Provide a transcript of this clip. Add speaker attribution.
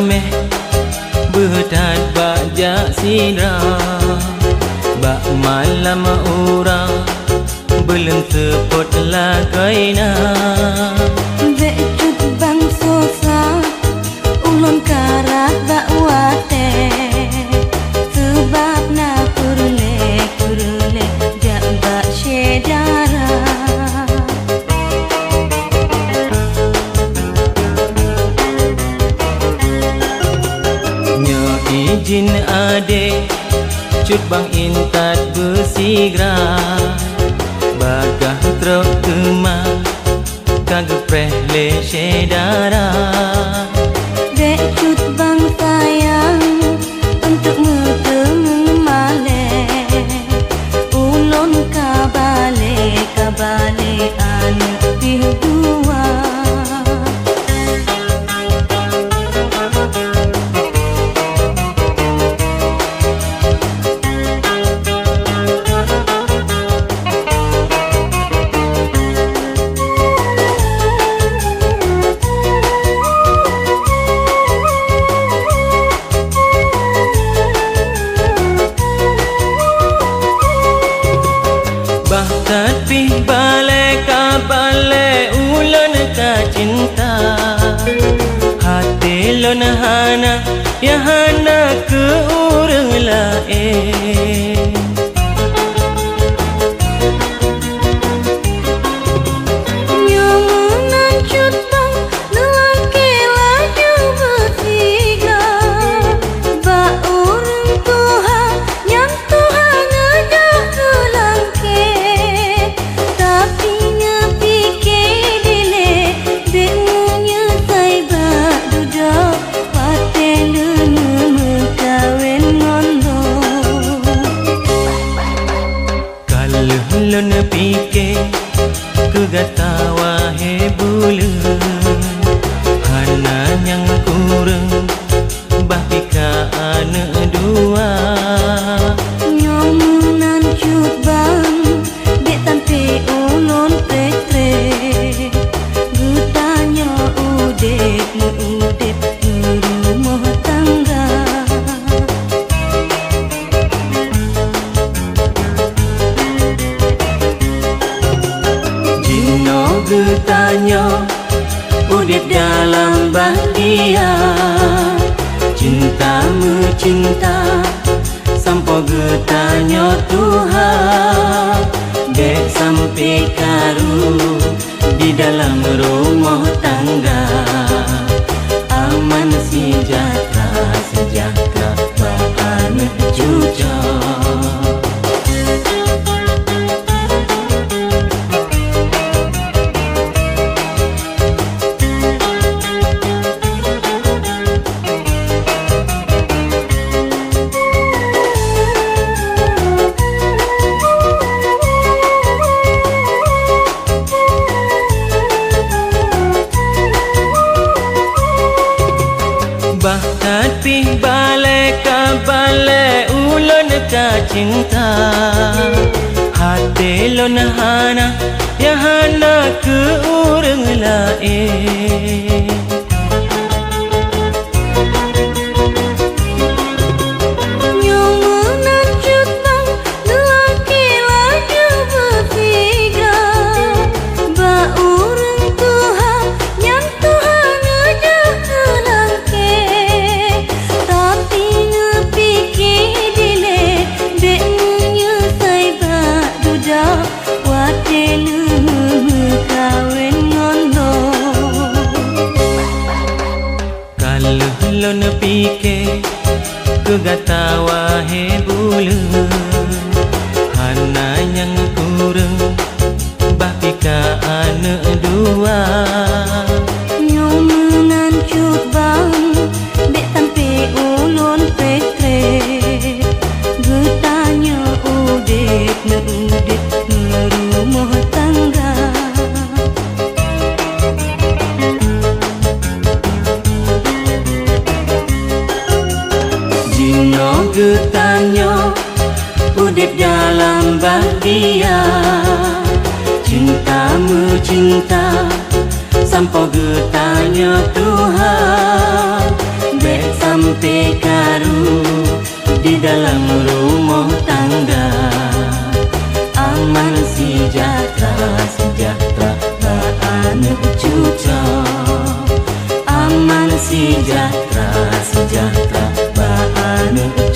Speaker 1: ameh bedat bajak sidra, bak malam orang belum sepot lagaina.
Speaker 2: Becut bang sosa ulun karat bak wate, sebab na kurle jak bak syedara.
Speaker 1: Nya izin ade cut bang intat bersigra, bagah truk kemah kagepreh le syedara.
Speaker 2: Becut bang sayang untuk metemu male, ulun kabale anu pih dua.
Speaker 1: Tapi balik ka balik ulun ka cinta, hati lon hana ya hana ke urang lain.
Speaker 2: Nyamunan cut bang lelaki laju bertiga, bak urang Tuhan yang Tuhan ngajak ke langkit. Tapi ngepikir dile dengunya say bak duduk wate lene mekawin ngondo.
Speaker 1: Kalau lon pikir kegatawa he bulu, hana yang kurang bahika anak dua.
Speaker 2: Nyamunan cut bang dek tampe ulun petre, gutanya udep rumah tangga.
Speaker 1: Jino getanya udip dalam bahagia, cinta mencinta sampo getanya Tuhan, dek sampai karu di dalam rumah tangga. Aman sejahtera bahan cuca. Tapi balik ka balik ulun ka cinta, hati lon hana ya hana ke urang lain.
Speaker 2: Nyamunan cut bang lelaki laju bertiga, bak urang Tuhan yang Tuhan ngajak ke langkit. Tapi ngepikir dile dengunya say bak dudak wate lene mekawin ngondo.
Speaker 1: Kalau lon pikir kegatawa he bulu, hana yang kurang bahika anak dua.
Speaker 2: Nyamunan cut bang dek tampe ulun petre, getanya udep rumah tangga.
Speaker 1: Jino getanya udip dalam bahagia, cinta mencinta sampo getanya Tuhan, sampai karu di dalam rumah tangga. Aman sejahtera, sejahtera anak cucu. Aman sejahtera, sejahtera anak